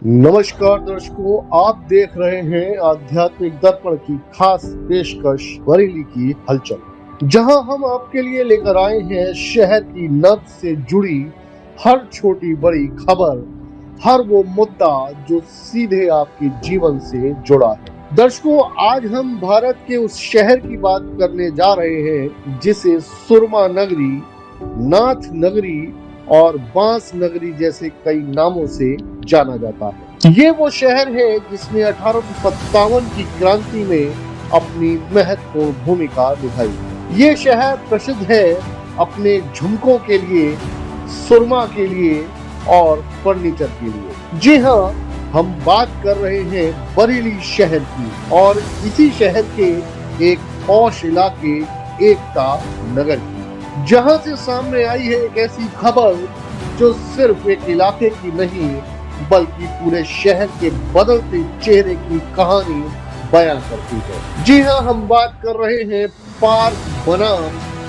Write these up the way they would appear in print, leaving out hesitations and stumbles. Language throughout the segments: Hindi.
नमस्कार दर्शकों, आप देख रहे हैं आध्यात्मिक दर्पण की खास पेशकश बरेली की हलचल, जहां हम आपके लिए लेकर आए हैं शहर की नब्ज से जुड़ी हर छोटी बड़ी खबर, हर वो मुद्दा जो सीधे आपके जीवन से जुड़ा है। दर्शकों, आज हम भारत के उस शहर की बात करने जा रहे हैं जिसे सुरमा नगरी, नाथ नगरी और बांस नगरी जैसे कई नामों से जाना जाता है। ये वो शहर है जिसने 1857 की क्रांति में अपनी महत्वपूर्ण भूमिका निभाई। ये शहर प्रसिद्ध है अपने झुमकों के लिए, सुरमा के लिए और फर्नीचर के लिए। जी हाँ, हम बात कर रहे हैं बरेली शहर की और इसी शहर के एक पॉश इलाके एकता नगर की, जहां से सामने आई है एक ऐसी खबर जो सिर्फ एक इलाके की नहीं बल्कि पूरे शहर के बदलते चेहरे की कहानी बयां करती है। जी हाँ, हम बात कर रहे हैं पार्क बनाम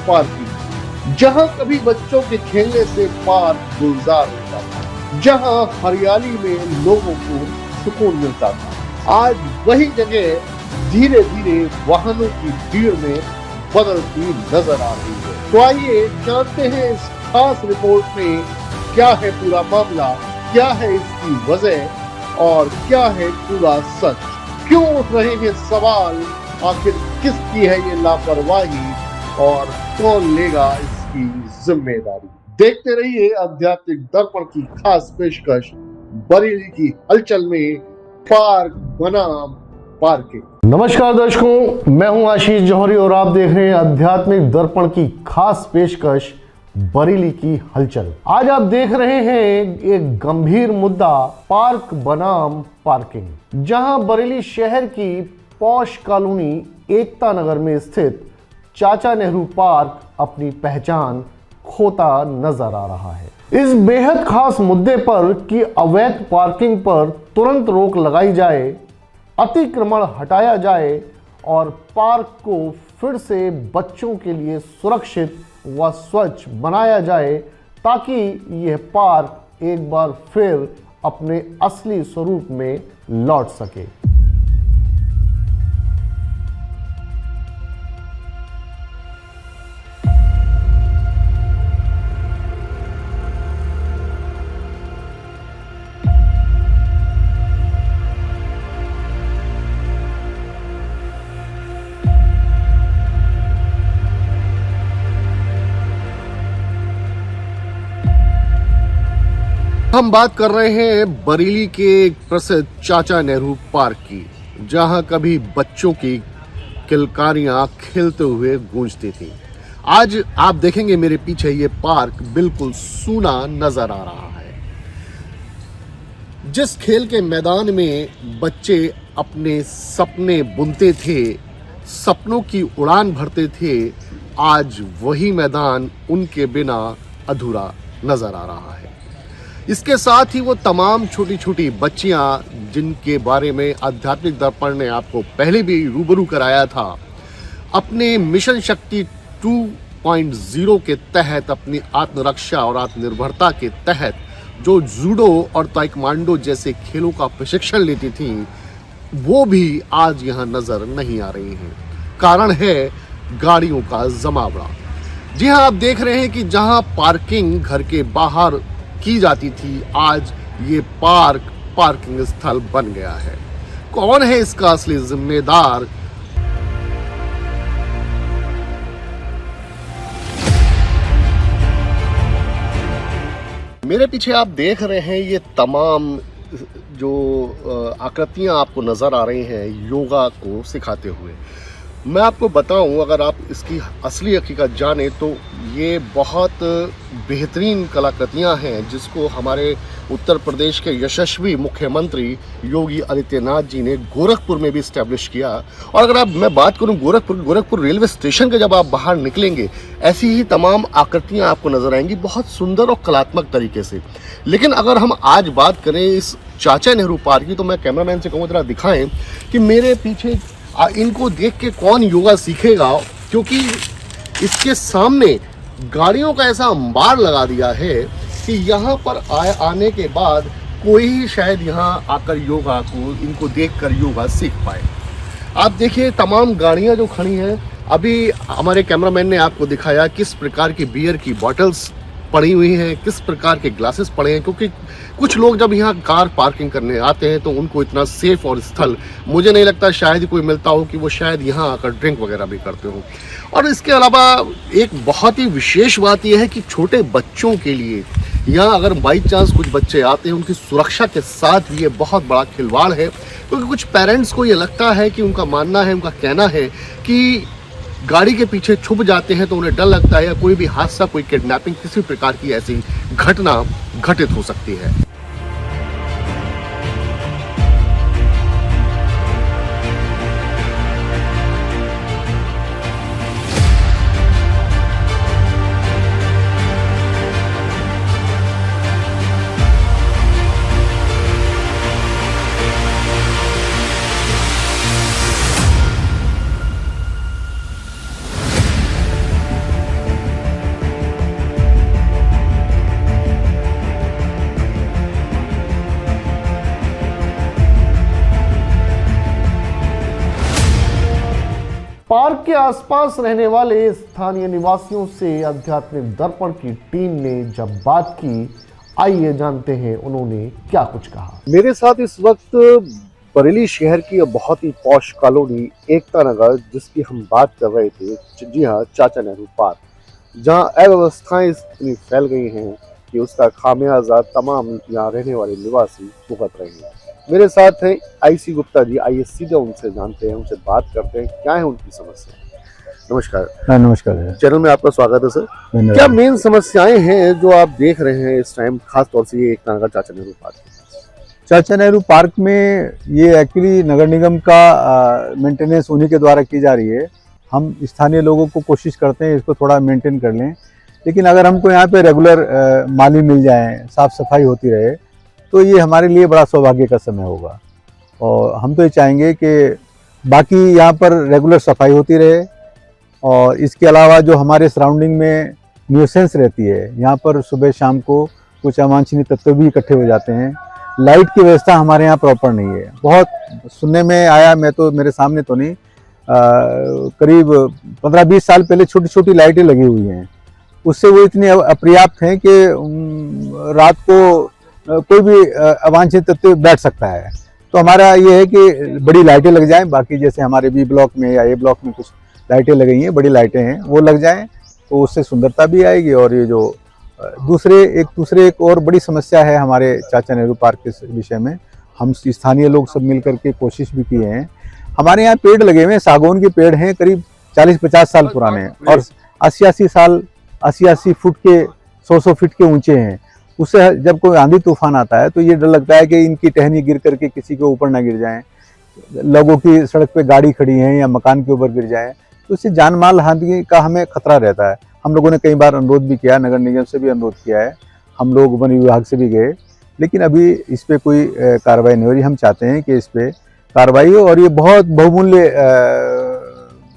पार्क की, जहां कभी बच्चों के खेलने से पार्क गुलजार होता था, जहां हरियाली में लोगों को सुकून मिलता था। आज वही जगह धीरे धीरे वाहनों की भीड़ में बदलती नजर आ रही है। तो आइए जानते हैं इस खास रिपोर्ट में क्या है पूरा मामला, क्या है इसकी वजह और क्या है पूरा सच। क्यों उठ रहे हैं सवाल, आखिर किसकी है ये लापरवाही और कौन लेगा इसकी जिम्मेदारी। देखते रहिए आध्यात्मिक दर्पण की खास पेशकश बरेली की हलचल में पार्क बनाम पार्किंग। नमस्कार दर्शकों, मैं हूं आशीष जौहरी और आप देख रहे हैं आध्यात्मिक दर्पण की खास पेशकश बरेली की हलचल। आज आप देख रहे हैं एक गंभीर मुद्दा, पार्क बनाम पार्किंग, जहां बरेली शहर की पॉश कॉलोनी एकता नगर में स्थित चाचा नेहरू पार्क अपनी पहचान खोता नजर आ रहा है। इस बेहद खास मुद्दे पर कि अवैध पार्किंग पर तुरंत रोक लगाई जाए, अतिक्रमण हटाया जाए और पार्क को फिर से बच्चों के लिए सुरक्षित व स्वच्छ बनाया जाए, ताकि यह पार्क एक बार फिर अपने असली स्वरूप में लौट सके। हम बात कर रहे हैं बरेली के प्रसिद्ध चाचा नेहरू पार्क की, जहां कभी बच्चों की किलकारियां खेलते हुए गूंजती थी। आज आप देखेंगे मेरे पीछे ये पार्क बिल्कुल सूना नजर आ रहा है। जिस खेल के मैदान में बच्चे अपने सपने बुनते थे, सपनों की उड़ान भरते थे, आज वही मैदान उनके बिना अधूरा नजर आ रहा है। इसके साथ ही वो तमाम छोटी छोटी बच्चियां जिनके बारे में आध्यात्मिक दर्पण ने आपको पहले भी रूबरू कराया था, अपने मिशन शक्ति 2.0 के तहत अपनी आत्मरक्षा और आत्मनिर्भरता के तहत जो जूडो और ताइक्वांडो जैसे खेलों का प्रशिक्षण लेती थी, वो भी आज यहाँ नजर नहीं आ रही हैं। कारण है गाड़ियों का जमावड़ा। जी हाँ, आप देख रहे हैं कि जहाँ पार्किंग घर के बाहर की जाती थी, आज ये पार्क पार्किंग स्थल बन गया है। कौन है इसका असली जिम्मेदार? मेरे पीछे आप देख रहे हैं ये तमाम जो आकृतियां आपको नजर आ रही हैं योगा को सिखाते हुए। मैं आपको बताऊं, अगर आप इसकी असली हकीकत जाने तो ये बहुत बेहतरीन कलाकृतियां हैं जिसको हमारे उत्तर प्रदेश के यशस्वी मुख्यमंत्री योगी आदित्यनाथ जी ने गोरखपुर में भी इस्टेब्लिश किया। और अगर मैं बात करूं गोरखपुर रेलवे स्टेशन के जब आप बाहर निकलेंगे, ऐसी ही तमाम आकृतियां आपको नजर आएंगी बहुत सुंदर और कलात्मक तरीके से। लेकिन अगर हम आज बात करें इस चाचा नेहरू पार्क की, तो मैं कैमरामैन से कहूँ जरा दिखाएं कि मेरे पीछे इनको देख के कौन योगा सीखेगा, क्योंकि इसके सामने गाड़ियों का ऐसा अंबार लगा दिया है कि यहाँ पर आने के बाद कोई ही शायद यहाँ आकर योगा को, इनको देखकर योगा सीख पाए। आप देखिए तमाम गाड़ियाँ जो खड़ी हैं, अभी हमारे कैमरामैन ने आपको दिखाया किस प्रकार की बियर की बॉटल्स पड़ी हुई हैं, किस प्रकार के ग्लासेस पड़े हैं, क्योंकि कुछ लोग जब यहाँ कार पार्किंग करने आते हैं तो उनको इतना सेफ और स्थल मुझे नहीं लगता शायद ही कोई मिलता हो कि वो शायद यहाँ आकर ड्रिंक वगैरह भी करते हो। और इसके अलावा एक बहुत ही विशेष बात यह है कि छोटे बच्चों के लिए यहाँ अगर बाई चांस कुछ बच्चे आते हैं, उनकी सुरक्षा के साथ ये बहुत बड़ा खिलवाड़ है, क्योंकि कुछ पेरेंट्स को ये लगता है कि उनका मानना है, उनका कहना है कि गाड़ी के पीछे छुप जाते हैं तो उन्हें डर लगता है या कोई भी हादसा, कोई किडनैपिंग, किसी प्रकार की ऐसी घटना घटित हो सकती है। पार्क के आसपास रहने वाले स्थानीय निवासियों से आध्यात्मिक दर्पण की टीम ने जब बात की, आइए जानते हैं उन्होंने क्या कुछ कहा। मेरे साथ इस वक्त बरेली शहर की बहुत ही पॉश कॉलोनी एकता नगर, जिसकी हम बात कर रहे थे, जी हाँ, चाचा नेहरू पार्क, जहाँ अव्यवस्थाएं इतनी फैल गई हैं कि उसका खामियाजा तमाम यहाँ रहने वाले निवासी भुगत रहे हैं। मेरे साथ हैं आईसी गुप्ता जी, आइए सीधे उनसे जानते हैं, उनसे बात करते हैं क्या है उनकी समस्या। नमस्कार। नमस्कार। चैनल में आपका स्वागत है सर। क्या मेन समस्याएं हैं जो आप देख रहे हैं इस टाइम, खास तौर से ये एकता नगर चाचा नेहरू पार्क? चाचा नेहरू पार्क में ये एक्चुअली नगर निगम का मेंटेनेंस उन्हीं के द्वारा की जा रही है। हम स्थानीय लोगों को कोशिश करते हैं इसको थोड़ा मेंटेन कर लें, लेकिन अगर हमको यहाँ पे रेगुलर माली मिल जाए, साफ सफाई होती रहे, तो ये हमारे लिए बड़ा सौभाग्य का समय होगा। और हम तो ये चाहेंगे कि बाकी यहाँ पर रेगुलर सफाई होती रहे, और इसके अलावा जो हमारे सराउंडिंग में न्यूसेंस रहती है, यहाँ पर सुबह शाम को कुछ अवांछनीय तत्व भी इकट्ठे हो जाते हैं। लाइट की व्यवस्था हमारे यहाँ प्रॉपर नहीं है। बहुत सुनने में आया, मैं तो मेरे सामने तो नहीं, करीब 15-20 साल पहले छोटी छोटी लाइटें लगी हुई हैं, उससे वो इतनी अपर्याप्त हैं कि रात को कोई भी अवांछित तत्व बैठ सकता है। तो हमारा ये है कि बड़ी लाइटें लग जाएं, बाकी जैसे हमारे बी ब्लॉक में या ए ब्लॉक में कुछ लाइटें लगी हैं, बड़ी लाइटें हैं, वो लग जाएं तो उससे सुंदरता भी आएगी। और ये जो एक और बड़ी समस्या है हमारे चाचा नेहरू पार्क के विषय में, हम स्थानीय लोग सब मिल करके कोशिश भी किए हैं। हमारे यहाँ पेड़ लगे हुए हैं, सागौन के पेड़ हैं, करीब 40-50 साल पुराने और 80 फुट के 100 फीट के ऊंचे हैं। उससे जब कोई आंधी तूफान आता है तो ये डर लगता है कि इनकी टहनी गिर करके किसी के ऊपर ना गिर जाएं, लोगों की सड़क पे गाड़ी खड़ी है या मकान के ऊपर गिर जाए, तो इससे जान माल हानि का हमें खतरा रहता है। हम लोगों ने कई बार अनुरोध भी किया, नगर निगम से भी अनुरोध किया है, हम लोग वन विभाग से भी गए, लेकिन अभी इस पर कोई कार्रवाई नहीं हो रही। हम चाहते हैं कि इस पर कार्रवाई हो। और ये बहुत बहुमूल्य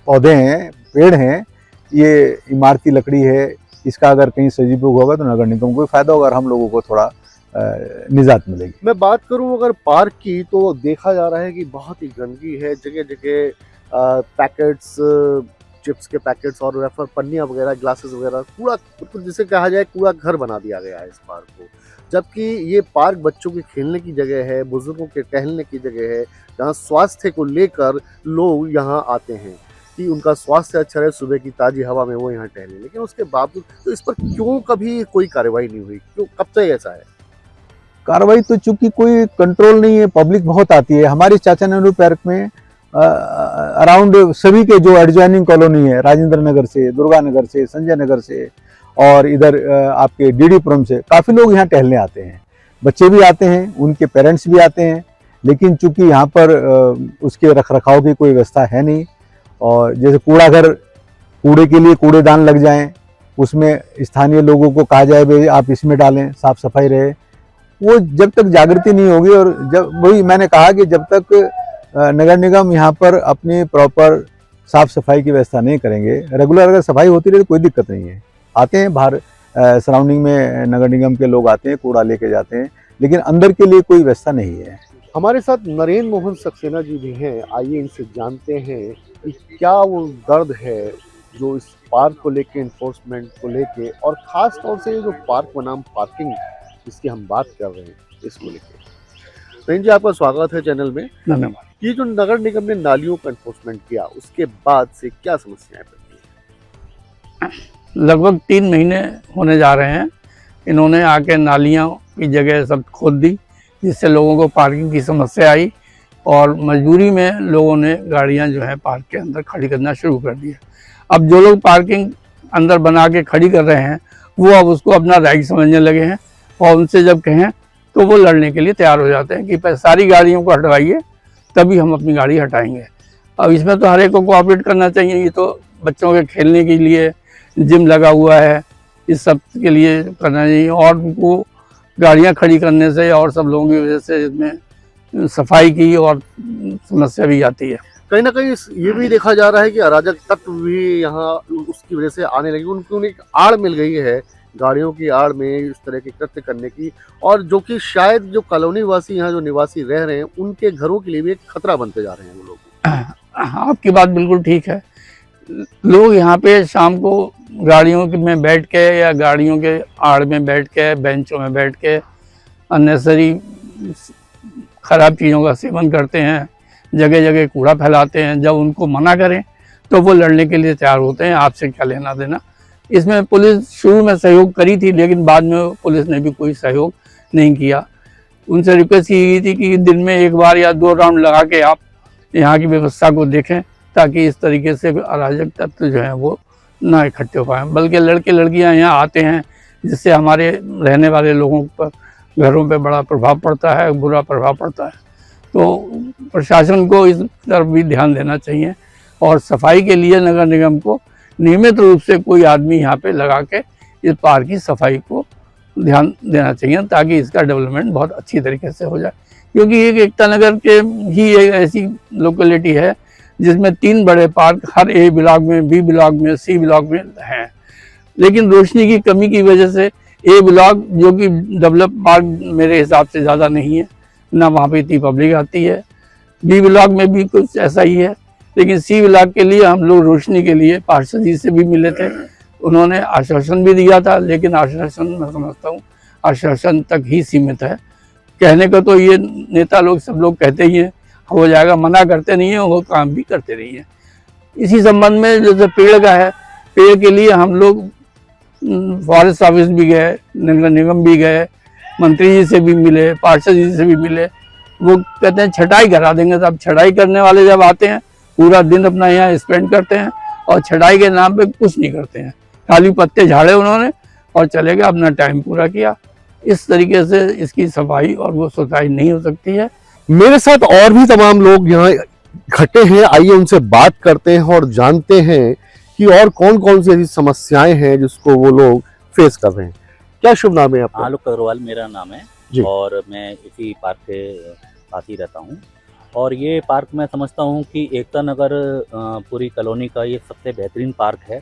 पौधे हैं, पेड़ हैं, ये इमारती लकड़ी है, इसका अगर कहीं सदुपयोग होगा तो नगर निगम को फायदा होगा और हम लोगों को थोड़ा निजात मिलेगी। मैं बात करूं अगर पार्क की, तो देखा जा रहा है कि बहुत ही गंदगी है, जगह जगह पैकेट्स, चिप्स के पैकेट्स और रेफर पन्नियां वगैरह, ग्लासेस वगैरह, कूड़ा, जिसे कहा जाए कूड़ा घर बना दिया गया है इस पार्क को। जबकि ये पार्क बच्चों के खेलने की जगह है, बुजुर्गों के टहलने की जगह है, जहाँ स्वास्थ्य को लेकर लोग यहाँ आते हैं कि उनका स्वास्थ्य अच्छा रहे, सुबह की ताज़ी हवा में वो यहाँ टहलें। लेकिन उसके बावजूद तो इस पर क्यों कभी कोई कार्रवाई नहीं हुई? क्यों, कब से ऐसा है? कार्रवाई तो चूंकि कोई कंट्रोल नहीं है, पब्लिक बहुत आती है हमारे चाचा नेहरू पार्क में। अराउंड सभी के जो एडजॉइनिंग कॉलोनी है, राजेंद्र नगर से, दुर्गा नगर से, संजय नगर से और इधर आपके डीडीपुरम से काफ़ी लोग यहाँ टहलने आते हैं। बच्चे भी आते हैं, उनके पेरेंट्स भी आते हैं, लेकिन चूंकि यहाँ पर उसके रखरखाव की कोई व्यवस्था है नहीं। और जैसे कूड़ा घर, कूड़े के लिए कूड़ेदान लग जाएं, उसमें स्थानीय लोगों को कहा जाए भाई आप इसमें डालें, साफ सफाई रहे, वो जब तक जागृति नहीं होगी और जब वही मैंने कहा कि जब तक नगर निगम यहाँ पर अपनी प्रॉपर साफ सफाई की व्यवस्था नहीं करेंगे, रेगुलर अगर सफाई होती रहे तो कोई दिक्कत नहीं है। आते हैं बाहर सराउंडिंग में नगर निगम के लोग आते हैं, कूड़ा लेके जाते हैं, लेकिन अंदर के लिए कोई व्यवस्था नहीं है। हमारे साथ नरेंद्र मोहन सक्सेना जी भी हैं। आइए इनसे जानते हैं कि क्या वो दर्द है जो इस पार्क को लेके, इन्फोर्समेंट को लेके, और खास तौर से ये जो पार्क बनाम पार्किंग जिसकी हम बात कर रहे हैं इसको लेके। नरेंद्र जी, आपका स्वागत है चैनल में। धन्यवाद। ये जो नगर निगम ने नालियों का इन्फोर्समेंट किया उसके बाद से क्या समस्याएं बनती हैं? लगभग 3 महीने होने जा रहे हैं। इन्होंने आके नालियों की जगह सब खोद दी, जिससे लोगों को पार्किंग की समस्या आई और मजबूरी में लोगों ने गाड़ियां जो है पार्क के अंदर खड़ी करना शुरू कर दिया। अब जो लोग पार्किंग अंदर बना के खड़ी कर रहे हैं वो अब उसको अपना राइट समझने लगे हैं और उनसे जब कहें तो वो लड़ने के लिए तैयार हो जाते हैं कि सारी गाड़ियों को हटवाइए तभी हम अपनी गाड़ी हटाएंगे। अब इसमें तो हर एक को कोऑपरेट करना चाहिए। ये तो बच्चों के खेलने के लिए जिम लगा हुआ है, इस सब के लिए करना चाहिए और उनको गाड़ियां खड़ी करने से और सब लोगों की वजह से इसमें सफाई की और समस्या भी आती है। कहीं ना कहीं ये भी देखा जा रहा है कि अराजक तत्व भी यहाँ उसकी वजह से आने लगे, उनको एक आड़ मिल गई है गाड़ियों की आड़ में इस तरह के कृत्य करने की, और जो कि शायद जो कॉलोनी वासी यहाँ जो निवासी रह रहे हैं उनके घरों के लिए भी एक खतरा बनते जा रहे हैं वो लोग। आपकी बात बिल्कुल ठीक है। लोग यहाँ पे शाम को गाड़ियों में बैठ के या गाड़ियों के आड़ में बैठ के, बेंचों में बैठ के अननेसेसरी खराब चीज़ों का सेवन करते हैं, जगह जगह कूड़ा फैलाते हैं। जब उनको मना करें तो वो लड़ने के लिए तैयार होते हैं, आपसे क्या लेना देना। इसमें पुलिस शुरू में सहयोग करी थी, लेकिन बाद में पुलिस ने भी कोई सहयोग नहीं किया। उनसे रिक्वेस्ट की गई थी कि दिन में 1 बार या 2 राउंड लगा के आप यहाँ की व्यवस्था को देखें, ताकि इस तरीके से अराजक तत्व जो हैं वो ना इकट्ठे हो पाएँ। बल्कि लड़के लड़कियाँ यहाँ आते हैं, जिससे हमारे रहने वाले लोगों पर, घरों पे बड़ा प्रभाव पड़ता है, बुरा प्रभाव पड़ता है। तो प्रशासन को इस तरफ भी ध्यान देना चाहिए और सफाई के लिए नगर निगम को नियमित रूप से कोई आदमी यहाँ पे लगा के इस पार्क की सफाई को ध्यान देना चाहिए, ताकि इसका डेवलपमेंट बहुत अच्छी तरीके से हो जाए। क्योंकि एक एकता नगर के ही एक ऐसी लोकेलिटी है जिसमें 3 बड़े पार्क हर ए ब्लॉक में, बी ब्लॉक में, सी ब्लॉक में हैं, लेकिन रोशनी की कमी की वजह से ए ब्लॉक जो कि डेवलप पार्क मेरे हिसाब से ज़्यादा नहीं है, ना वहाँ पे इतनी पब्लिक आती है। बी ब्लॉक में भी कुछ ऐसा ही है, लेकिन सी ब्लॉक के लिए हम लोग रोशनी के लिए पार्षद जी से भी मिले थे। उन्होंने आश्वासन भी दिया था, लेकिन आश्वासन मैं समझता हूँ आश्वासन तक ही सीमित है। कहने का तो ये नेता लोग सब लोग कहते ही हैं हो जाएगा, मना करते नहीं है, वो काम भी करते नहीं है। इसी संबंध में जैसे पेड़ का है, पेड़ के लिए हम लोग फॉरेस्ट ऑफिस भी गए, नगर निगम भी गए, मंत्री जी से भी मिले, पार्षद जी से भी मिले। वो कहते हैं छटाई करा देंगे। तो अब छटाई करने वाले जब आते हैं पूरा दिन अपना यहाँ स्पेंड करते हैं और छटाई के नाम पे कुछ नहीं करते हैं, खाली पत्ते झाड़े उन्होंने और चले गए, अपना टाइम पूरा किया। इस तरीके से इसकी सफाई और वो सुथराई नहीं हो सकती है। मेरे साथ और भी तमाम लोग यहाँ इकट्ठे हैं, आइए उनसे बात करते हैं और जानते हैं कि और कौन कौन सी ऐसी समस्याएं हैं जिसको वो लोग फेस कर रहे हैं। क्या शुभ नाम है आपका? आलोक अग्रवाल मेरा नाम है और मैं इसी पार्क के पास ही रहता हूँ। और ये पार्क मैं समझता हूँ कि एकता नगर पूरी कॉलोनी का ये सबसे बेहतरीन पार्क है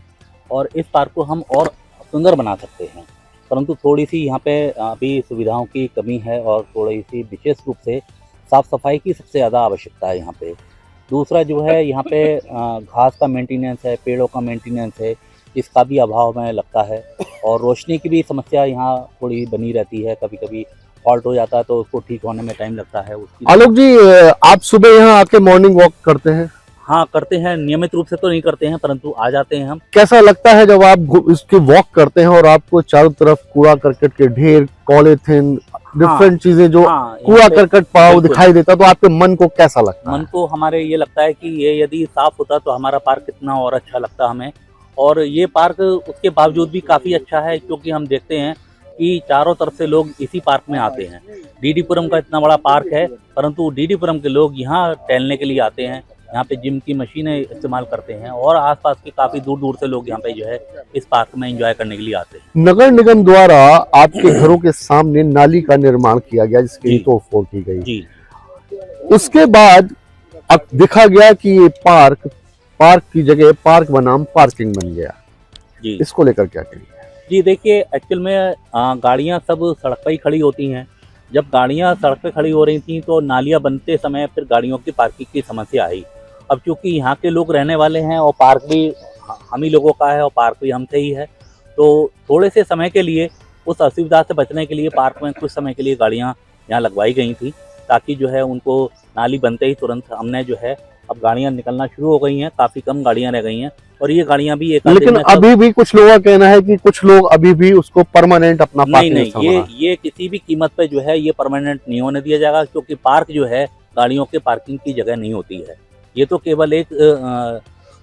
और इस पार्क को हम और सुंदर बना सकते हैं, परंतु थोड़ी सी यहाँ पे अभी सुविधाओं की कमी है और थोड़ी सी विशेष रूप से साफ़ सफाई की सबसे ज़्यादा आवश्यकता है यहाँ पे। दूसरा जो है यहाँ पे घास का मेंटेनेंस है, पेड़ों का मेंटेनेंस है, इसका भी अभाव हमें लगता है और रोशनी की भी समस्या यहाँ थोड़ी बनी रहती है। कभी कभी फॉल्ट हो जाता है तो उसको ठीक होने में टाइम लगता है उसकी। आलोक जी, आप सुबह यहाँ आके मॉर्निंग वॉक करते हैं? हाँ करते हैं, नियमित रूप से तो नहीं करते हैं परंतु आ जाते हैं हम। कैसा लगता है जब आप इसकी वॉक करते हैं और आपको चारों तरफ कूड़ा करकट के ढेर, पॉलीथिन, डिफरेंट चीजें जो कूड़ा करकट पाओ दिखाई देता, तो आपके मन को कैसा लगता है? मन को हमारे ये लगता है कि ये यदि साफ होता तो हमारा पार्क कितना और अच्छा लगता हमें। और ये पार्क उसके बावजूद भी काफ़ी अच्छा है, क्योंकि हम देखते हैं कि चारों तरफ से लोग इसी पार्क में आते हैं। डीडीपुरम का इतना बड़ा पार्क है, परंतु डीडीपुरम के लोग यहाँ टहलने के लिए आते हैं, यहाँ पे जिम की मशीनें इस्तेमाल करते हैं और आसपास के काफ़ी दूर दूर से लोग यहाँ पे जो है इस पार्क में एंजॉय करने के लिए आते हैं। नगर निगम द्वारा आपके घरों के सामने नाली का निर्माण किया गया, जिसकी तोड़फोड़ की गई जी। उसके बाद अब देखा गया कि ये पार्क की जगह पार्क बनाम पार्किंग बन गया जी। इसको लेकर क्या कहिए? जी देखिए, एक्चुअल में गाड़ियाँ सब सड़क पर ही खड़ी होती हैं जब गाड़ियां सड़क पे खड़ी हो रही थी तो नालियां बनते समय फिर गाड़ियों की पार्किंग की समस्या आई। अब चूंकि यहाँ के लोग रहने वाले हैं और पार्क भी हम ही लोगों का है और पार्क भी हमसे ही है, तो थोड़े से समय के लिए उस असुविधा से बचने के लिए पार्क में कुछ समय के लिए गाड़ियाँ यहाँ लगवाई गई थी, ताकि जो है उनको नाली बनते ही तुरंत हमने जो है अब गाड़ियाँ निकलना शुरू हो गई हैं, काफ़ी कम गाड़ियाँ रह गई हैं और ये गाड़ियाँ भी एक लेकिन अभी भी कुछ लोगों का कहना है कि कुछ लोग अभी भी उसको परमानेंट अपना नहीं, ये किसी भी कीमत पे जो है ये परमानेंट नहीं होने दिया जाएगा, क्योंकि पार्क जो है गाड़ियों के पार्किंग की जगह नहीं होती है। ये तो केवल एक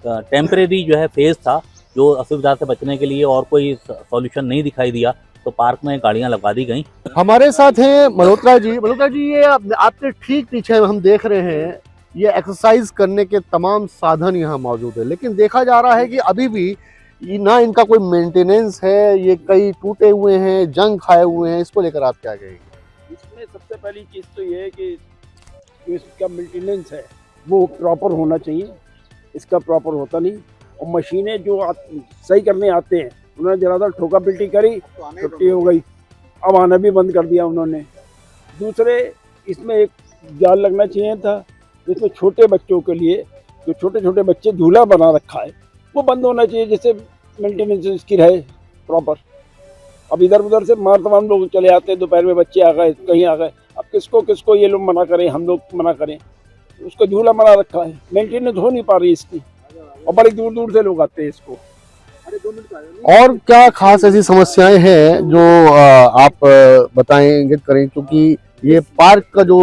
टेम्परेरी जो है फेज था, जो असुविधा से बचने के लिए, और कोई सॉल्यूशन नहीं दिखाई दिया तो पार्क में गाड़ियां लगा दी गई। हमारे साथ हैं मल्होत्रा जी। मल्होत्रा जी, ये आपके ठीक पीछे हम देख रहे हैं ये एक्सरसाइज करने के तमाम साधन यहाँ मौजूद है, लेकिन देखा जा रहा है कि अभी भी ना इनका कोई मेंटेनेंस है, ये कई टूटे हुए हैं, जंग खाए हुए हैं। इसको लेकर आप क्या कहेंगे? इसमें सबसे पहली चीज़ तो ये है कि जो इसका मेंटेनेंस है वो प्रॉपर होना चाहिए। इसका प्रॉपर होता नहीं, और मशीनें जो सही करने आते हैं उन्होंने ज़्यादा ठोका पिल्टी करी, छुट्टी हो गई, अब आना भी बंद कर दिया उन्होंने। दूसरे, इसमें एक जाल लगना चाहिए था जिसमें छोटे बच्चों के लिए, जो छोटे छोटे बच्चे झूला बना रखा है वो बंद होना चाहिए, जिससे मेंटेनेंस इसकी रहे प्रॉपर। अब इधर उधर से मार तमाम लोग चले आते हैं, दोपहर में बच्चे आ गए, कहीं आ गए, अब किसको किसको ये लोग मना करें, हम लोग मना करें? उसका झूला बना रखा है, मेंटेनेंस हो नहीं पा रही इसकी, और बड़ी दूर दूर से लोग आते हैं इसको। और क्या खास ऐसी समस्याएं हैं जो आप बताएं, इंगित करें, क्योंकि ये पार्क का जो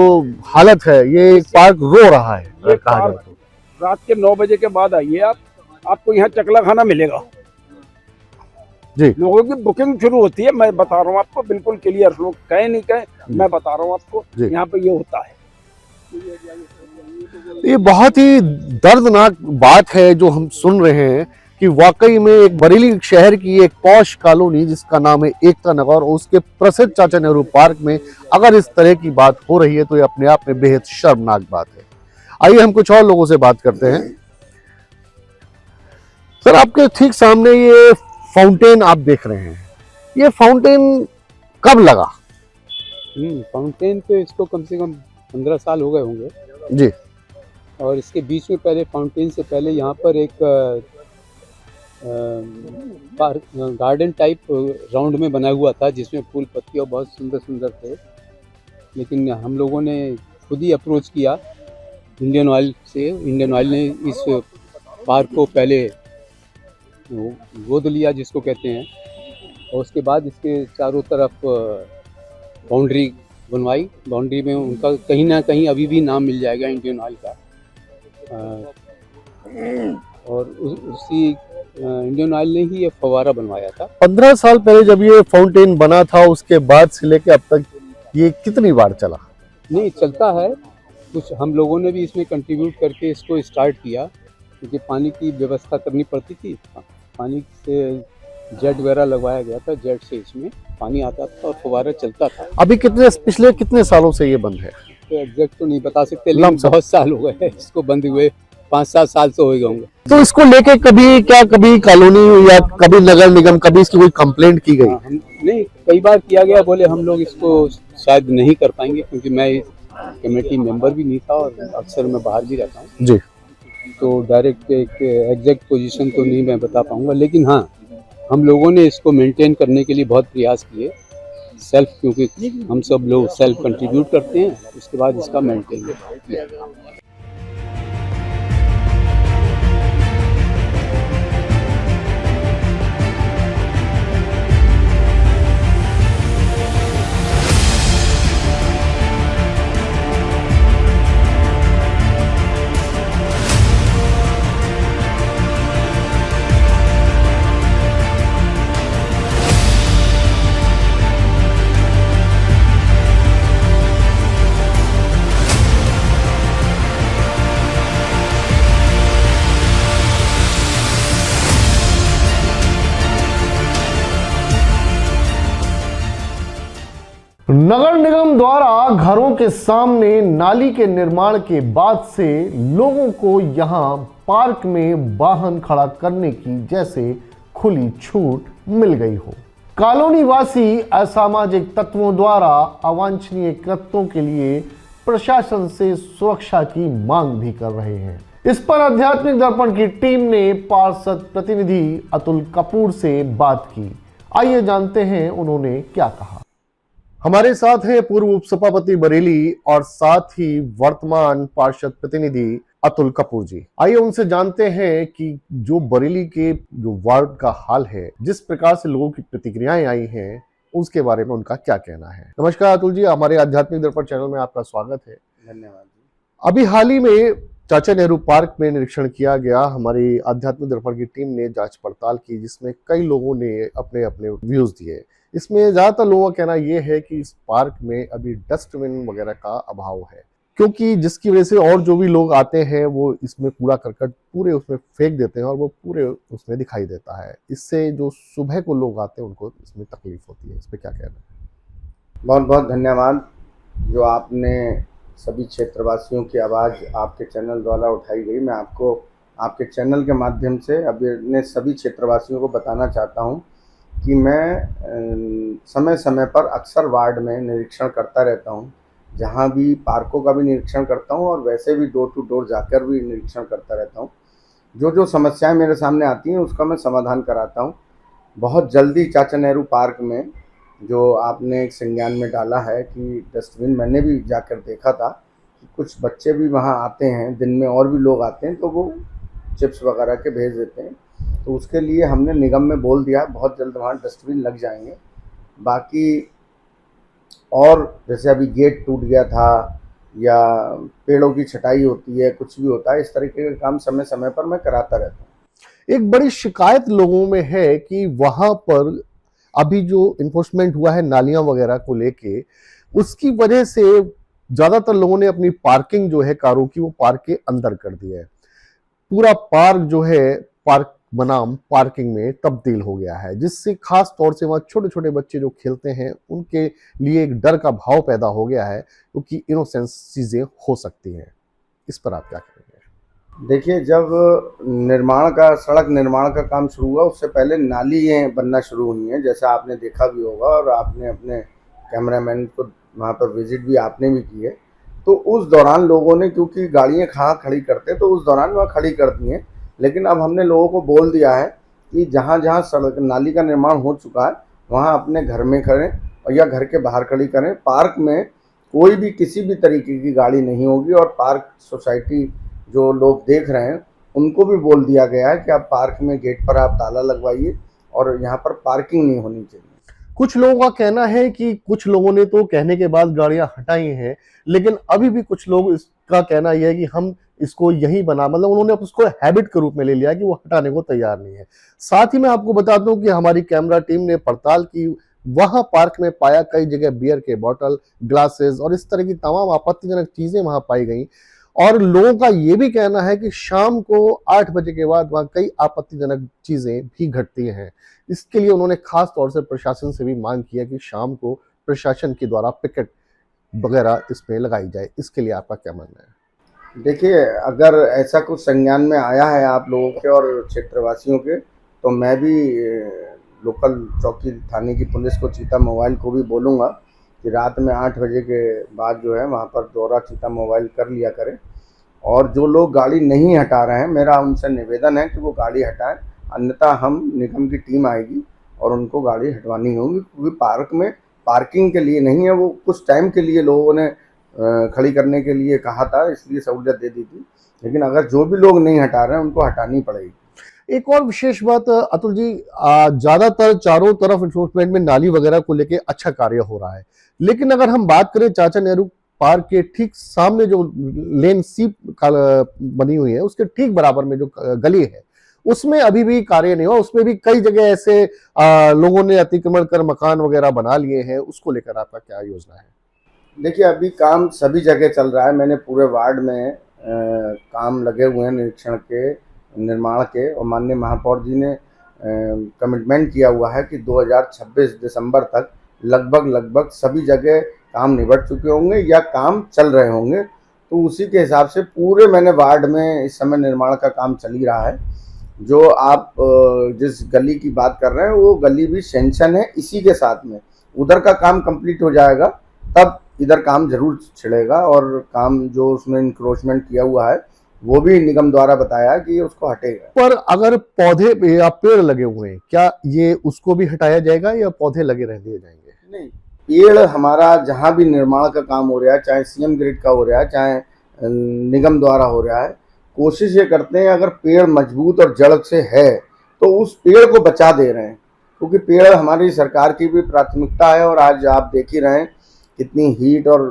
हालत है, ये पार्क रो रहा है। ये पार्क रात के 9 बजे के बाद आइए आपको यहाँ चकला खाना मिलेगा जी। लोगों की बुकिंग शुरू होती है, मैं बता रहा हूँ आपको, बिल्कुल क्लियर, लोग कहे नहीं कहे, मैं बता रहा हूँ आपको, यहाँ पे ये होता है। ये बहुत ही दर्दनाक बात है जो हम सुन रहे हैं कि वाकई में एक बरेली शहर की एक पॉश कॉलोनी जिसका नाम है एकता नगर, और उसके प्रसिद्ध चाचा नेहरू पार्क में अगर इस तरह की बात हो रही है तो ये अपने आप में बेहद शर्मनाक बात है। आइए हम कुछ और लोगों से बात करते हैं। सर, आपके ठीक सामने ये फाउंटेन आप देख रहे हैं, ये फाउंटेन कब लगा? फाउंटेन तो इसको कम से कम 15 साल हो गए होंगे जी। और इसके बीच में पहले, फाउंटेन से पहले यहाँ पर एक गार्डन टाइप राउंड में बना हुआ था, जिसमें फूल पत्ती और बहुत सुंदर सुंदर थे। लेकिन हम लोगों ने खुद ही अप्रोच किया इंडियन ऑयल से। इंडियन ऑयल ने इस पार्क को पहले गोद लिया, जिसको कहते हैं, और उसके बाद इसके चारों तरफ बाउंड्री बनवाई। बाउंड्री में उनका कहीं ना कहीं अभी भी नाम मिल जाएगा इंडियन ऑयल का। और उसी इंडियन ऑयल ने ही ये फव्वारा बनवाया था। 15 साल पहले जब ये फाउंटेन बना था, उसके बाद से लेके अब तक ये कितनी बार चला? नहीं, चलता है। कुछ हम लोगों ने भी इसमें कंट्रीब्यूट करके इसको स्टार्ट किया, क्योंकि पानी की व्यवस्था करनी पड़ती थी। पानी से जेट वगैरह लगवाया गया था, जेट से इसमें पानी आता था और फव्वारा चलता था। अभी पिछले कितने सालों से ये बंद है? तो एग्जैक्ट तो नहीं बता सकते, लेकिन बहुत साल हो गए इसको बंद हुए, 5-7 साल से हो गए होंगे। तो इसको लेके कभी कॉलोनी या कभी नगर निगम, कभी इसकी कोई कंप्लेंट की गई? नहीं, कई बार किया गया, बोले हम लोग इसको शायद नहीं कर पाएंगे, क्योंकि मैं कमेटी मेंबर भी नहीं था और अक्सर मैं बाहर भी रहता हूँ जी। तो डायरेक्ट एक एग्जैक्ट पोजीशन तो नहीं मैं बता पाऊंगा, लेकिन हाँ, हम लोगों ने इसको मेंटेन करने के लिए बहुत प्रयास किए सेल्फ, क्योंकि हम सब लोग सेल्फ कंट्रीब्यूट करते हैं, उसके बाद इसका मेंटेन किया। नगर निगम द्वारा घरों के सामने नाली के निर्माण के बाद से लोगों को यहां पार्क में वाहन खड़ा करने की जैसे खुली छूट मिल गई हो। कॉलोनी वासी असामाजिक तत्वों द्वारा अवांछनीय कृत्यों के लिए प्रशासन से सुरक्षा की मांग भी कर रहे हैं। इस पर आध्यात्मिक दर्पण की टीम ने पार्षद प्रतिनिधि अतुल कपूर से बात की। आइए जानते हैं उन्होंने क्या कहा। हमारे साथ हैं पूर्व उपसभापति बरेली और साथ ही वर्तमान पार्षद प्रतिनिधि अतुल कपूर जी। आइए उनसे जानते हैं कि जो बरेली के जो वार्ड का हाल है, जिस प्रकार से लोगों की प्रतिक्रियाएं आई हैं, उसके बारे में उनका क्या कहना है। नमस्कार अतुल जी, हमारे आध्यात्मिक दर्पण चैनल में आपका स्वागत है। धन्यवाद जी। अभी हाल ही में चाचा नेहरू पार्क में निरीक्षण किया गया। हमारी आध्यात्मिक दर्पण की टीम ने जांच पड़ताल की, जिसमें कई लोगों ने अपने अपने व्यूज दिए। इसमें ज्यादातर लोगों का कहना यह है कि इस पार्क में अभी डस्टबिन वगैरह का अभाव है, क्योंकि जिसकी वजह से और जो भी लोग आते हैं वो इसमें कूड़ा करकट पूरे उसमें फेंक देते हैं और वो पूरे उसमें दिखाई देता है। इससे जो सुबह को लोग आते हैं उनको इसमें तकलीफ होती है। इस पर क्या कहना है? बहुत बहुत धन्यवाद जो आपने सभी क्षेत्रवासियों की आवाज़ आपके चैनल द्वारा उठाई गई। मैं आपको आपके चैनल के माध्यम से अपने सभी क्षेत्रवासियों को बताना चाहता हूं कि मैं समय समय पर अक्सर वार्ड में निरीक्षण करता रहता हूं, जहां भी पार्कों का भी निरीक्षण करता हूं और वैसे भी डोर टू डोर जाकर भी निरीक्षण करता रहता हूं। जो जो समस्याएं मेरे सामने आती हैं उसका मैं समाधान कराता हूं। बहुत जल्दी चाचा नेहरू पार्क में जो आपने एक संज्ञान में डाला है कि डस्टबिन, मैंने भी जाकर देखा था कि कुछ बच्चे भी वहाँ आते हैं, दिन में और भी लोग आते हैं तो वो चिप्स वगैरह के भेज देते हैं। तो उसके लिए हमने निगम में बोल दिया, बहुत जल्द वहाँ डस्टबिन लग जाएंगे। बाकी और जैसे अभी गेट टूट गया था या पेड़ों की छटाई होती है, कुछ भी होता है, इस तरीके का काम समय समय पर मैं कराता रहता हूँ। एक बड़ी शिकायत लोगों में है कि वहां पर अभी जो इन्फोर्समेंट हुआ है नालियां वगैरह को लेके, उसकी वजह से ज्यादातर लोगों ने अपनी पार्किंग जो है कारों की वो पार्क के अंदर कर दिया है। पूरा पार्क जो है पार्क बनाम पार्किंग में तब्दील हो गया है, जिससे खास तौर से वहाँ छोटे छोटे बच्चे जो खेलते हैं उनके लिए एक डर का भाव पैदा हो गया है, क्योंकि इनोसेंस चीजें हो सकती हैं। इस पर आप क्या करेंगे? देखिए, जब सड़क निर्माण का काम शुरू हुआ उससे पहले नालियाँ बनना शुरू हुई हैं, जैसा आपने देखा भी होगा और आपने अपने कैमरामैन को वहाँ पर विजिट भी आपने भी की है। तो उस दौरान लोगों ने, क्योंकि गाड़ियाँ कहाँ खड़ी करते तो उस दौरान वहाँ खड़ी कर दी हैं, लेकिन अब हमने लोगों को बोल दिया है कि जहाँ जहाँ सड़क नाली का निर्माण हो चुका है वहाँ अपने घर में करें और या घर के बाहर खड़ी करें। पार्क में कोई भी किसी भी तरीके की गाड़ी नहीं होगी और पार्क सोसाइटी जो लोग देख रहे हैं उनको भी बोल दिया गया है कि आप पार्क में गेट पर आप ताला लगवाइए और यहाँ पर पार्किंग नहीं होनी चाहिए। कुछ लोगों का कहना है कि कुछ लोगों ने तो कहने के बाद गाड़ियां हटाई हैं, लेकिन अभी भी कुछ लोग इसका कहना यह है कि हम इसको यही बना, मतलब उन्होंने उसको हैबिट के रूप में ले लिया कि वो हटाने को तैयार नहीं है। साथ ही मैं आपको बता दूं कि हमारी कैमरा टीम ने पड़ताल की, वहां पार्क में पाया कई जगह बियर के बोतल, ग्लासेस और इस तरह की तमाम आपत्तिजनक चीजें वहां पाई गई। और लोगों का ये भी कहना है कि शाम को 8 बजे के बाद वहां कई आपत्तिजनक चीजें भी घटती हैं। इसके लिए उन्होंने खास तौर से प्रशासन से भी मांग की है कि शाम को प्रशासन के द्वारा पिकेट वगैरह इसमें लगाई जाए। इसके लिए आपका क्या मानना है? देखिए, अगर ऐसा कुछ संज्ञान में आया है आप लोगों के और क्षेत्रवासियों के, तो मैं भी लोकल चौकी थाने की पुलिस को, चीता मोबाइल को भी बोलूँगा कि रात में 8 बजे के बाद जो है वहाँ पर दौरा चीता मोबाइल कर लिया करें। और जो लोग गाड़ी नहीं हटा रहे हैं, मेरा उनसे निवेदन है कि वो गाड़ी हटाएं, अन्यथा हम निगम की टीम आएगी और उनको गाड़ी हटवानी होगी, क्योंकि पार्क में पार्किंग के लिए नहीं है, वो कुछ टाइम के लिए लोगों ने खड़ी करने के लिए कहा था, इसलिए सहूलियत दे दी थी। लेकिन अगर जो भी लोग नहीं हटा रहे हैं उनको हटानी पड़ेगी। एक और विशेष बात अतुल जी, ज्यादातर चारों तरफ एनफोर्समेंट में नाली वगैरह को लेके अच्छा कार्य हो रहा है, लेकिन अगर हम बात करें चाचा नेहरू पार्क के ठीक सामने जो लेन सी बनी हुई है उसके ठीक बराबर में जो गली है उसमें अभी भी कार्य नहीं हुआ। उसमें भी कई जगह ऐसे लोगों ने अतिक्रमण कर मकान वगैरह बना लिए हैं। उसको लेकर आपका क्या योजना है? देखिए, अभी काम सभी जगह चल रहा है। मैंने पूरे वार्ड में काम लगे हुए हैं निरीक्षण के, निर्माण के, और माननीय महापौर जी ने कमिटमेंट किया हुआ है कि 2026 दिसंबर तक लगभग सभी जगह काम निबट चुके होंगे या काम चल रहे होंगे। तो उसी के हिसाब से पूरे मैंने वार्ड में इस समय निर्माण का काम चल ही रहा है जो आप जिस गली की बात कर रहे हैं वो गली भी सैंक्शन है इसी के साथ में। उधर का काम कंप्लीट हो जाएगा तब इधर काम जरूर छिड़ेगा, और काम जो उसमें इंक्रोचमेंट किया हुआ है वो भी निगम द्वारा बताया है कि ये उसको हटेगा। पर अगर पौधे या पेड़ लगे हुए हैं, क्या ये उसको भी हटाया जाएगा या पौधे लगे रह दिए जाएंगे? नहीं, पेड़ हमारा जहाँ भी निर्माण का काम हो रहा है, चाहे सीएम ग्रिड का हो रहा है, चाहे निगम द्वारा हो रहा है, कोशिश ये करते हैं अगर पेड़ मजबूत और जड़ से है तो उस पेड़ को बचा दे रहे हैं, क्योंकि पेड़ हमारी सरकार की भी प्राथमिकता है। और आज आप देख ही रहे हैं कितनी हीट और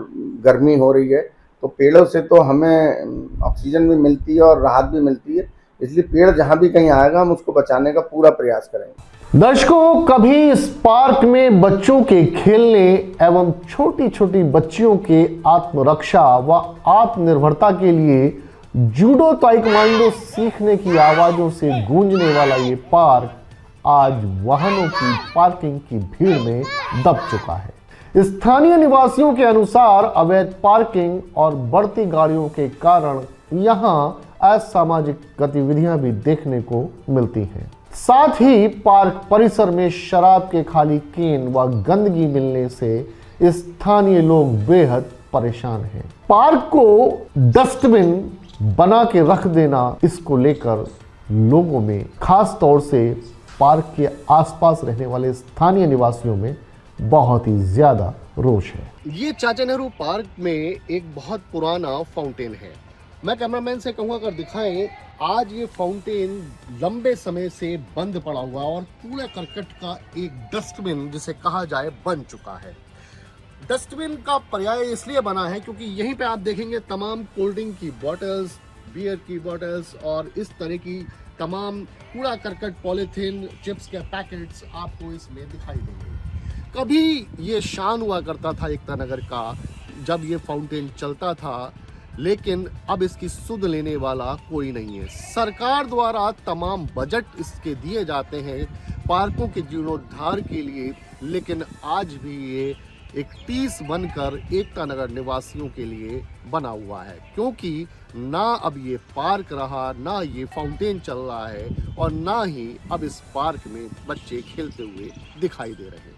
गर्मी हो रही है, तो पेड़ों से तो हमें ऑक्सीजन भी मिलती है और राहत भी मिलती है, इसलिए पेड़ जहाँ भी कहीं आएगा हम उसको बचाने का पूरा प्रयास करेंगे। दर्शकों, कभी इस पार्क में बच्चों के खेलने एवं छोटी छोटी बच्चियों के आत्मरक्षा व आत्मनिर्भरता के लिए जूडो ताइक्वांडो सीखने की आवाजों से गूंजने वाला ये पार्क आज वाहनों की पार्किंग की भीड़ में दब चुका है। स्थानीय निवासियों के अनुसार अवैध पार्किंग और बढ़ती गाड़ियों के कारण यहाँ असामाजिक गतिविधियां भी देखने को मिलती हैं। साथ ही पार्क परिसर में शराब के खाली केन व गंदगी मिलने से स्थानीय लोग बेहद परेशान हैं। पार्क को डस्टबिन बना के रख देना, इसको लेकर लोगों में, खास तौर से पार्क के आसपास रहने वाले स्थानीय निवासियों में बहुत ही ज्यादा रोष है। ये चाचा नेहरू पार्क में एक बहुत पुराना फाउंटेन है। मैं कैमरामैन से कहूँगा अगर दिखाएं, आज ये फाउंटेन लंबे समय से बंद पड़ा हुआ और कूड़ा करकट का एक डस्टबिन जिसे कहा जाए बन चुका है। डस्टबिन का पर्याय इसलिए बना है क्योंकि यहीं पे आप देखेंगे तमाम कोल्ड ड्रिंक की बॉटल्स, बियर की बॉटल्स और इस तरह की तमाम कूड़ा करकट, पॉलीथीन, चिप्स के पैकेट्स आपको इसमें दिखाई देंगे। कभी ये शान हुआ करता था एकता नगर का जब ये फाउंटेन चलता था, लेकिन अब इसकी सुध लेने वाला कोई नहीं है। सरकार द्वारा तमाम बजट इसके दिए जाते हैं पार्कों के जीर्णोद्धार के लिए, लेकिन आज भी ये एक टीस बनकर एकता नगर निवासियों के लिए बना हुआ है, क्योंकि ना अब ये पार्क रहा, ना ये फाउंटेन चल रहा है और ना ही अब इस पार्क में बच्चे खेलते हुए दिखाई दे रहे हैं।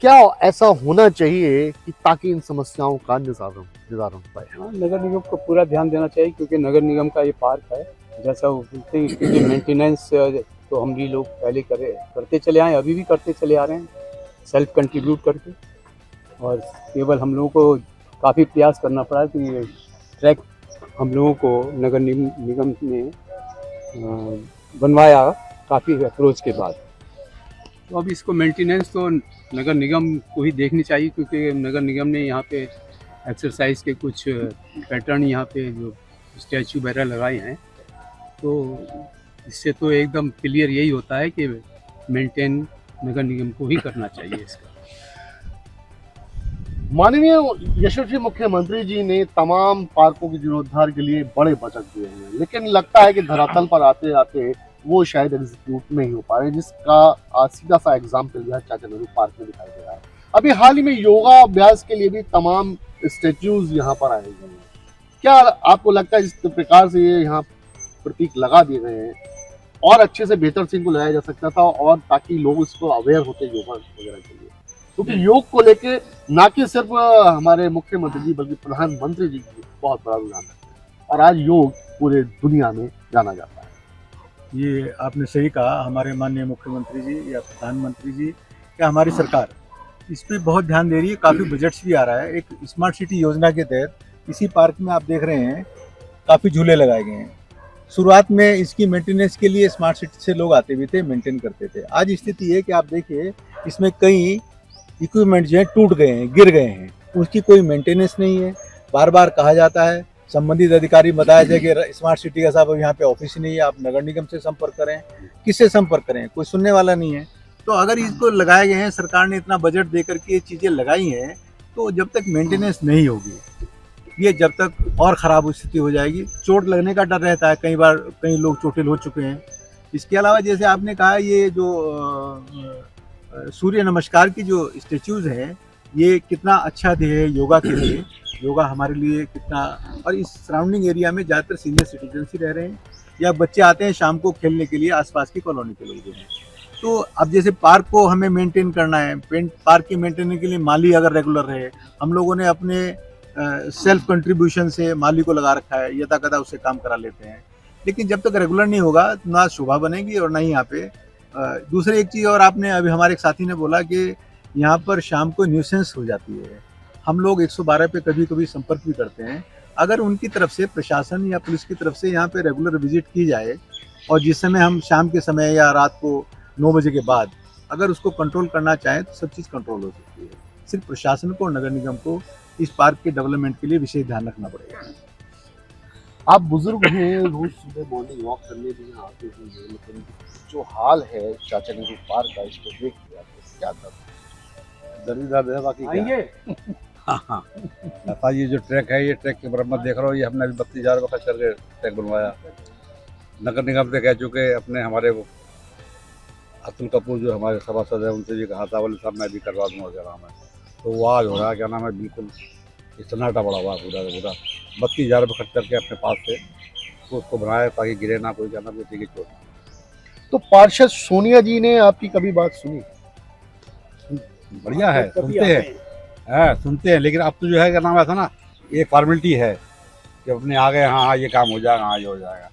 क्या ऐसा होना चाहिए कि ताकि इन समस्याओं का निदान हो पाए? हाँ, नगर निगम को पूरा ध्यान देना चाहिए, क्योंकि नगर निगम का ये पार्क है। जैसा वो बोलते हैं इसकी मेंटेनेंस तो हम भी लोग पहले करते चले आए, अभी भी करते चले आ रहे हैं सेल्फ कंट्रीब्यूट करके। और केवल हम लोगों को काफ़ी प्रयास करना पड़ा कि ये ट्रैक हम लोगों को नगर निगम ने बनवाया काफ़ी अप्रोच के बाद। तो अब इसको मेंटेनेंस तो नगर निगम को ही देखनी चाहिए, क्योंकि नगर निगम ने यहाँ पे एक्सरसाइज के कुछ पैटर्न यहाँ पे जो स्टैचू वगैरह लगाए हैं, तो इससे तो एकदम क्लियर यही होता है कि मेंटेन नगर निगम को ही करना चाहिए इसका। माननीय यशस्वी मुख्यमंत्री जी ने तमाम पार्कों के जीर्णोद्धार के लिए बड़े बजट दिए हैं, लेकिन लगता है कि धरातल पर आते आते वो शायद एग्जीक्यूट नहीं हो पा रहे, जिसका सीधा सा एग्जाम्पल यह चाचा नेहरू पार्क में दिखाई दे रहा है। अभी हाल ही में योगा अभ्यास के लिए भी तमाम स्टेच्यूज यहाँ पर आए हुए हैं। क्या आपको लगता है जिस प्रकार से ये यहाँ प्रतीक लगा दिए गए हैं और अच्छे से बेहतर से इनको लगाया जा सकता था, और ताकि लोग इसको अवेयर होते योगा वगैरह के लिए, क्योंकि योग को लेके ना कि सिर्फ हमारे मुख्यमंत्री जी बल्कि प्रधानमंत्री जी की बहुत बड़ा रुझान है और आज योग पूरे दुनिया में जाना जाता है। ये आपने सही कहा, हमारे माननीय मुख्यमंत्री जी या प्रधानमंत्री जी या हमारी सरकार इस पर बहुत ध्यान दे रही है, काफ़ी बजट्स भी आ रहा है। एक स्मार्ट सिटी योजना के तहत इसी पार्क में आप देख रहे हैं काफ़ी झूले लगाए गए हैं। शुरुआत में इसकी मेंटेनेंस के लिए स्मार्ट सिटी से लोग आते भी थे, मेंटेन करते थे। आज स्थिति है कि आप देखिए इसमें कई इक्विपमेंट जो है टूट गए हैं, गिर गए हैं, उसकी कोई मेंटेनेंस नहीं है। बार बार कहा जाता है, संबंधित अधिकारी बताया जाए कि स्मार्ट सिटी का साहब यहाँ पे ऑफिस नहीं है, आप नगर निगम से संपर्क करें। किससे संपर्क करें? कोई सुनने वाला नहीं है। तो अगर इसको लगाए गए हैं, सरकार ने इतना बजट दे करके ये चीज़ें लगाई हैं, तो जब तक मेंटेनेंस नहीं होगी ये जब तक और ख़राब स्थिति हो जाएगी, चोट लगने का डर रहता है, कई बार कई लोग चोटिल हो चुके हैं। इसके अलावा जैसे आपने कहा, ये जो सूर्य नमस्कार की जो स्टेच्यूज़ हैं, ये कितना अच्छा ध्येय है योगा के लिए। योगा हमारे लिए कितना, और इस सराउंडिंग एरिया में ज़्यादातर सीनियर सिटीजन्स ही रह रहे हैं या बच्चे आते हैं शाम को खेलने के लिए, आसपास की कॉलोनी के लोग हैं। तो अब जैसे पार्क को हमें मेंटेन करना है, पार्क की मेंटेन के लिए माली अगर रेगुलर रहे, हम लोगों ने अपने सेल्फ कंट्रीब्यूशन से माली को लगा रखा है, यथा कथा उससे काम करा लेते हैं। लेकिन जब तक रेगुलर नहीं होगा तो ना शोभा बनेगी और ना ही यहाँ पे दूसरी एक चीज़ और आपने अभी हमारे एक साथी ने बोला कि यहाँ पर शाम को न्यूसेंस हो जाती है। हम लोग 112 पे कभी कभी संपर्क भी करते हैं। अगर उनकी तरफ से, प्रशासन या पुलिस की तरफ से यहाँ पे रेगुलर विजिट की जाए और जिस समय हम शाम के समय या रात को 9 बजे के बाद अगर उसको कंट्रोल करना चाहें तो सब चीज़ कंट्रोल हो सकती है। सिर्फ प्रशासन को और नगर निगम को इस पार्क के डेवलपमेंट के लिए विशेष ध्यान रखना पड़ेगा। आप बुजुर्ग हैं, रोज सुबह मॉर्निंग वॉक करने भी यहाँ आते होंगे, लेकिन जो हाल है चाचा नेहरू पार्क का, इसको देख के आपको क्या था? दर्द है बाकी क्या? हाँ, ऐसा ये जो ट्रैक है, ये ट्रैक की मरम्मत देख रहा हूँ, ये हमने अभी 32,000 रुपये खर्च करके ट्रैक बनवाया। नगर निगम से कह चुके, अपने हमारे वो अतुल कपूर जो हमारे सभासद हैं उनसे भी कहा था, बोले साहब मैं भी करवा दूँगा, क्या नाम है, तो वो आज हो रहा है, क्या नाम है, बिल्कुल सन्नाटा पड़ा हुआ पूरा का पूरा। 32,000 रुपये खर्च करके अपने पास से तो उसको बनाया ताकि गिरे ना कोई, क्या नाम, किसी की चोट। तो पार्षद सोनिया जी ने आपकी कभी बात सुनी? बढ़िया है, सुनते हैं, सुनते हैं, लेकिन अब तो जो है क्या नाम, ऐसा ना एक फॉर्मेलिटी है कि अपने आ गए, हाँ ये काम हो जाएगा, हाँ ये हो जाएगा।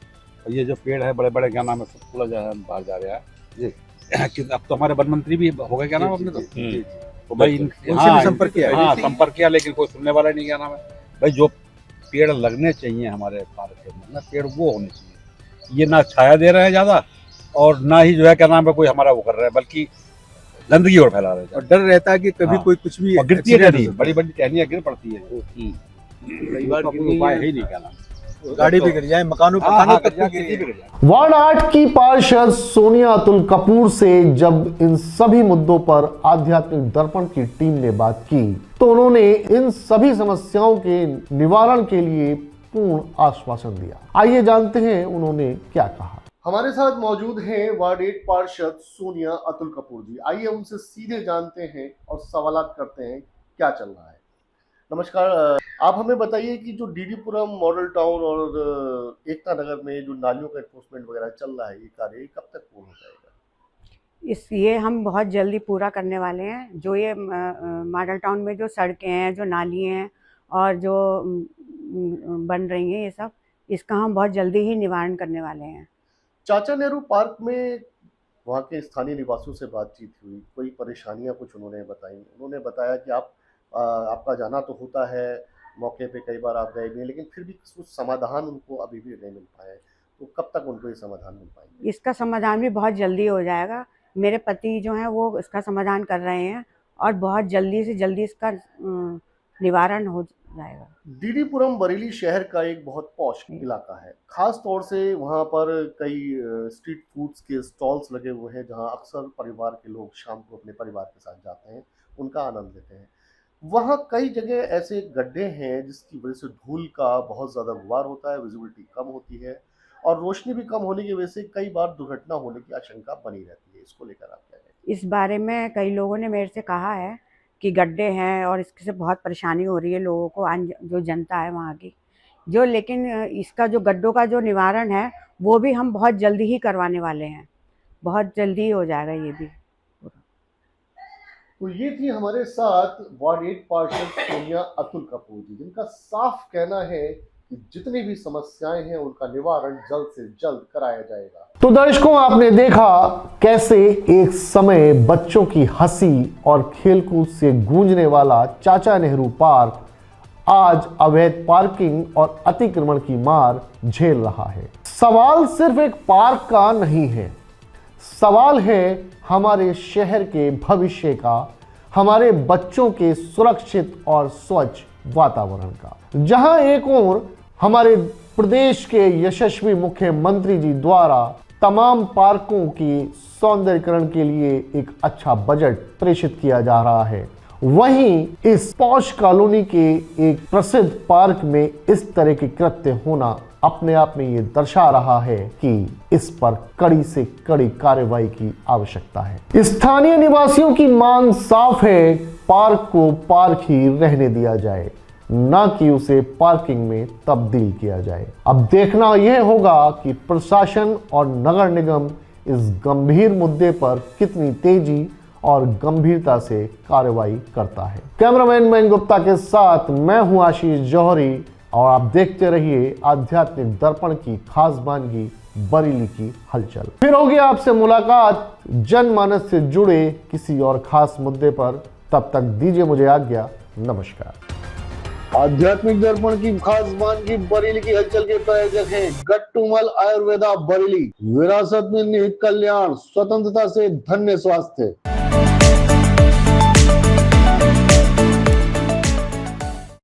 और ये जो पेड़ है बड़े बड़े, क्या नाम है, सब खुला जा बाहर जा रहा है जी। अब तो हमारे वन मंत्री भी हो गए, क्या नाम अपने, तो भाई उनसे भी संपर्क किया, हाँ संपर्क किया, लेकिन कोई सुनने वाला नहीं, क्या नाम है भाई, जो पेड़ लगने चाहिए हमारे पार्क के अंदर ना, पेड़ वो होने चाहिए। ये ना छाया दे रहे हैं ज़्यादा और ना ही जो है क्या नाम है कोई हमारा वो कर रहा है, बल्कि गंदगी और फैला रहे हैं। और डर रहता है कि कभी कोई कुछ भी गिरती है, बड़ी बड़ी टहनियाँ गिर पड़ती है, कई बार उपाय है ही नहीं, क्या नाम, गाड़ी भी गिर जाए, मकानों पर। वार्ड 8 की पार्षद सोनिया अतुल कपूर से जब इन सभी मुद्दों पर आध्यात्मिक दर्पण की टीम ने बात की तो उन्होंने इन सभी समस्याओं के निवारण के लिए पूर्ण आश्वासन दिया। आइए जानते हैं उन्होंने क्या कहा। हमारे साथ मौजूद हैं वार्ड 8 पार्षद सोनिया अतुल कपूर जी। आइए उनसे सीधे जानते हैं और सवालात करते हैं क्या चल रहा है। नमस्कार, आप हमें बताइए कि जो डीडीपुरम मॉडल टाउन और एकता नगर में जो नालियों का एनफोर्समेंट वगैरह चल रहा है, ये कार्य कब तक पूर्ण हो जाएगा? ये हम बहुत जल्दी पूरा करने वाले हैं। जो ये मॉडल टाउन में जो सड़कें हैं, जो नाली हैं और जो बन रही हैं, ये सब इसका हम बहुत जल्दी ही निवारण करने वाले हैं। चाचा नेहरू पार्क में वहाँ के स्थानीय निवासियों से बातचीत हुई, कोई परेशानियाँ कुछ उन्होंने बताई? उन्होंने बताया कि आपका जाना तो होता है मौके पे, कई बार आप गए भी, लेकिन फिर भी कुछ समाधान उनको अभी भी नहीं मिल पाए, तो कब तक उनको ये समाधान मिल पाएंगे? इसका समाधान भी बहुत जल्दी हो जाएगा। मेरे पति जो हैं वो इसका समाधान कर रहे हैं और बहुत जल्दी से जल्दी इसका निवारण हो जाएगा। डीडीपुरम बरेली शहर का एक बहुत पॉश इलाका है, खास तौर से वहाँ पर कई स्ट्रीट फूड्स के स्टॉल्स लगे हुए हैं जहाँ अक्सर परिवार के लोग शाम को अपने परिवार के साथ जाते हैं, उनका आनंद लेते हैं। वहाँ कई जगह ऐसे गड्ढे हैं जिसकी वजह से धूल का बहुत ज़्यादा गुबार होता है, विजिबिलिटी कम होती है और रोशनी भी कम होने की वजह से कई बार दुर्घटना होने की आशंका बनी रहती है। इसको लेकर आप क्या कहेंगे? इस बारे में कई लोगों ने मेरे से कहा है कि गड्ढे हैं और इससे बहुत परेशानी हो रही है लोगों को, जो जनता है वहाँ की जो, लेकिन इसका जो गड्ढों का जो निवारण है वो भी हम बहुत जल्दी ही करवाने वाले हैं, बहुत जल्दी हो जाएगा ये भी। तो ये थी हमारे साथ वार्ड 8 पार्षद सोनिया अतुल कपूर जी, जिनका साफ कहना है कि जितनी भी समस्याएं हैं उनका निवारण जल्द से जल्द कराया जाएगा। तो दर्शकों, आपने देखा कैसे एक समय बच्चों की हंसी और खेलकूद से गूंजने वाला चाचा नेहरू पार्क आज अवैध पार्किंग और अतिक्रमण की मार झेल रहा है। सवाल सिर्फ एक पार्क का नहीं है, सवाल है हमारे शहर के भविष्य का, हमारे बच्चों के सुरक्षित और स्वच्छ वातावरण का। जहां एक ओर हमारे प्रदेश के यशस्वी मुख्यमंत्री जी द्वारा तमाम पार्कों की सौंदर्यीकरण के लिए एक अच्छा बजट प्रेषित किया जा रहा है, वहीं इस पॉश कॉलोनी के एक प्रसिद्ध पार्क में इस तरह के कृत्य होना अपने आप में ये दर्शा रहा है कि इस पर कड़ी से कड़ी कार्रवाई की आवश्यकता है। स्थानीय निवासियों की मांग साफ है, पार्क को पार्क ही रहने दिया जाए, न कि उसे पार्किंग में तब्दील किया जाए। अब देखना यह होगा कि प्रशासन और नगर निगम इस गंभीर मुद्दे पर कितनी तेजी और गंभीरता से कार्रवाई करता है। कैमरामैन मयंक गुप्ता के साथ मैं हूं आशीष जौहरी और आप देखते रहिए आध्यात्मिक दर्पण की खास वानगी बरेली की हलचल। फिर होगी आपसे मुलाकात जनमानस से जुड़े किसी और खास मुद्दे पर। तब तक दीजिए मुझे आज्ञा। नमस्कार। आध्यात्मिक दर्पण की खास वानगी बरेली की हलचल के प्रायोजक हैं गट्टूमल आयुर्वेदा बरेली। विरासत में निहित कल्याण, स्वतंत्रता से धन्य स्वास्थ्य।